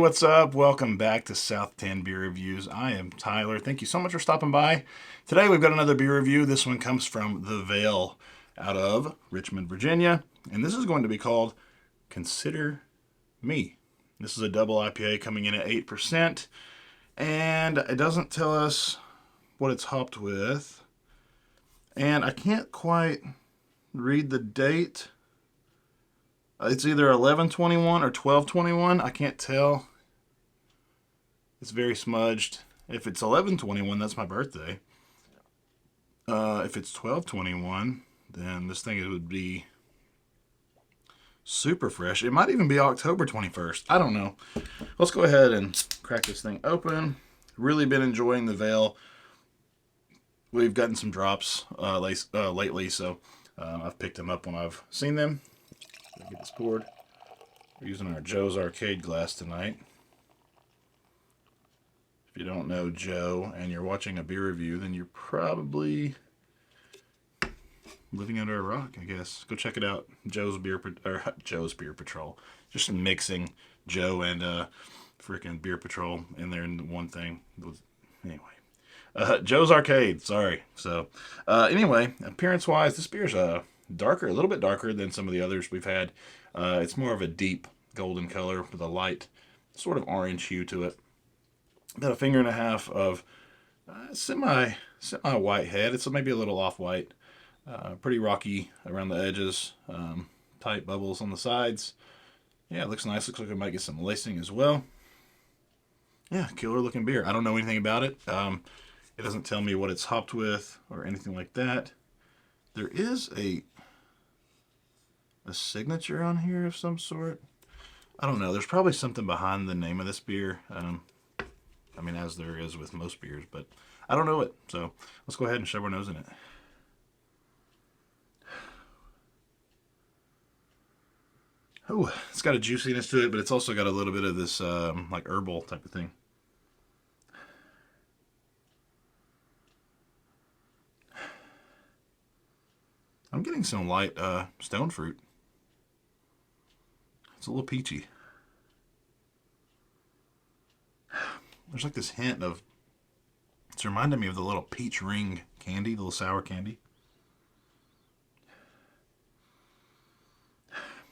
what's up? Welcome back to South 10 Beer Reviews. I am Tyler. Thank you so much for stopping by. Today we've got another beer review. This one comes from The Veil out of Richmond, Virginia. And this is going to be called Consider Me. This is a double IPA coming in at 8%. And it doesn't tell us what it's hopped with. And I can't quite read the date. It's either 11/21 or 12/21. I can't tell. It's very smudged. If it's 11/21, that's my birthday. If it's 12/21, then this thing would be super fresh. It might even be October 21st. I don't know. Let's go ahead and crack this thing open. Really been enjoying the Veil. We've gotten some drops lately, so I've picked them up when I've seen them. Get this poured. We're using our Joe's Arcade glass tonight. If you don't know Joe and you're watching a beer review, then you're probably living under a rock, I guess. Go check it out. Joe's Beer Patrol. Just mixing Joe and freaking Beer Patrol in there in one thing. Anyway, Joe's Arcade. Sorry. So anyway, appearance-wise, this beer's a little bit darker than some of the others we've had. It's more of a deep golden color with a light sort of orange hue to it. About a finger and a half of semi white head. It's maybe a little off white. Pretty rocky around the edges. Tight bubbles on the sides. Yeah, it looks nice. Looks like it might get some lacing as well. Yeah, killer looking beer. I don't know anything about it. It doesn't tell me what it's hopped with or anything like that. There is a signature on here of some sort. I don't know. There's probably something behind the name of this beer. As there is with most beers, but I don't know it. So let's go ahead and shove our nose in it. Oh, it's got a juiciness to it, but it's also got a little bit of this like herbal type of thing. I'm getting some light stone fruit. It's a little peachy. There's like this hint of... It's reminding me of the little peach ring candy, the little sour candy.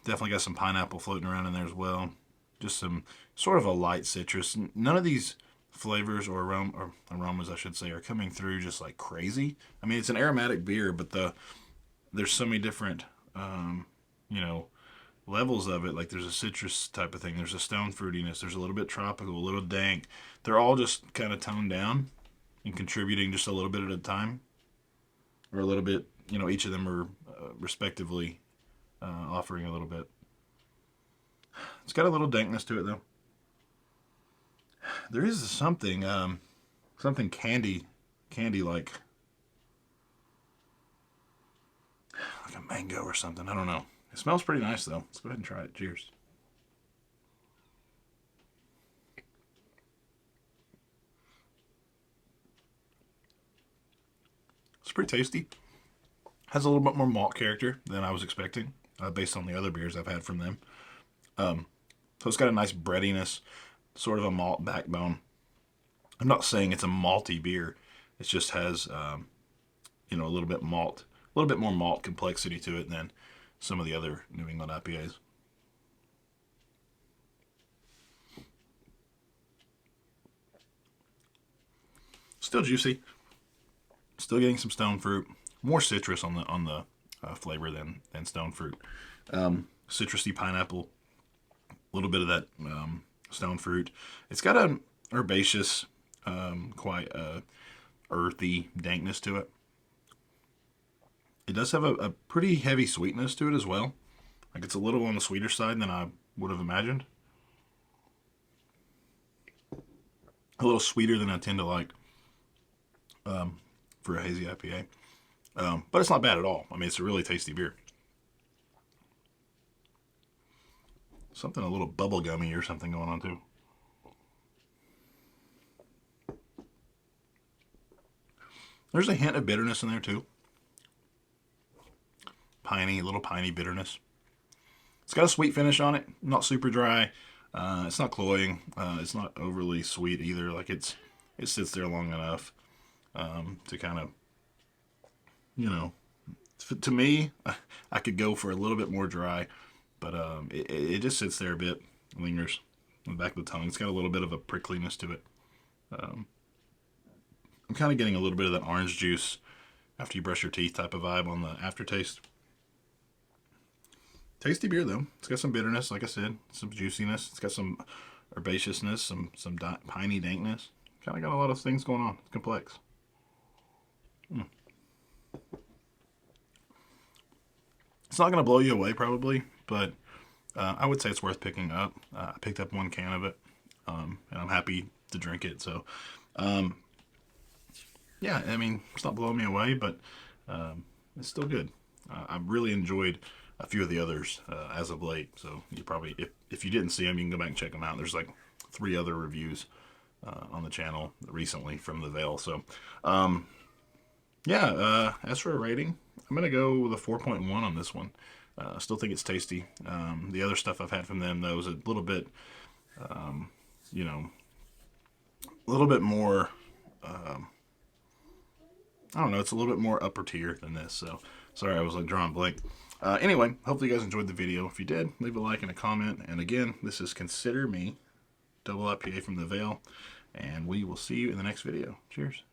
Definitely got some pineapple floating around in there as well. Just some sort of a light citrus. None of these flavors or aromas, I should say, are coming through just like crazy. I mean, it's an aromatic beer, but there's so many different, levels of it. Like there's a citrus type of thing. There's a stone fruitiness. There's a little bit tropical, a little dank. They're all just kind of toned down and contributing just a little bit at a time. Or a little bit, each of them are respectively offering a little bit. It's got a little dankness to it though. There is something candy-like. Like a mango or something. I don't know. It smells pretty nice, though. Let's go ahead and try it. Cheers. It's pretty tasty. Has a little bit more malt character than I was expecting, based on the other beers I've had from them. So it's got a nice breadiness, sort of a malt backbone. I'm not saying it's a malty beer. It just has, a little bit more malt complexity to it than some of the other New England IPAs. Still juicy. Still getting some stone fruit. More citrus on the flavor than stone fruit. Citrusy pineapple. A little bit of that stone fruit. It's got an herbaceous, quite earthy dankness to it. It does have a pretty heavy sweetness to it as well. Like it's a little on the sweeter side than I would have imagined. A little sweeter than I tend to like for a hazy IPA. But it's not bad at all. I mean, it's a really tasty beer. Something a little bubblegummy or something going on too. There's a hint of bitterness in there too. Little piney bitterness. It's got a sweet finish on it, not super dry. It's not cloying. It's not overly sweet either. Like it sits there long enough to kind of, you know, to me, I could go for a little bit more dry, but it just sits there a bit, lingers on the back of the tongue. It's got a little bit of a prickliness to it. Um, I'm kind of getting a little bit of that orange juice after you brush your teeth type of vibe on the aftertaste. Tasty beer though. It's got some bitterness, like I said, some juiciness. It's got some herbaceousness, some piney dankness. Kind of got a lot of things going on. It's complex. Mm. It's not going to blow you away probably, but I would say it's worth picking up. I picked up 1 can of it, and I'm happy to drink it. So, yeah, I mean, it's not blowing me away, but it's still good. I've really enjoyed a few of the others as of late. So you probably, if you didn't see them, you can go back and check them out. There's like 3 other reviews on the channel recently from the Veil. So, yeah, as for a rating, I'm going to go with a 4.1 on this one. I still think it's tasty. The other stuff I've had from them, though, is a little bit, you know, a little bit more, I don't know, it's a little bit more upper tier than this. So, sorry, I was like drawing blank. Anyway, hopefully you guys enjoyed the video. If you did, leave a like and a comment. And again, this is Consider Me, double IPA from the Veil. And we will see you in the next video. Cheers.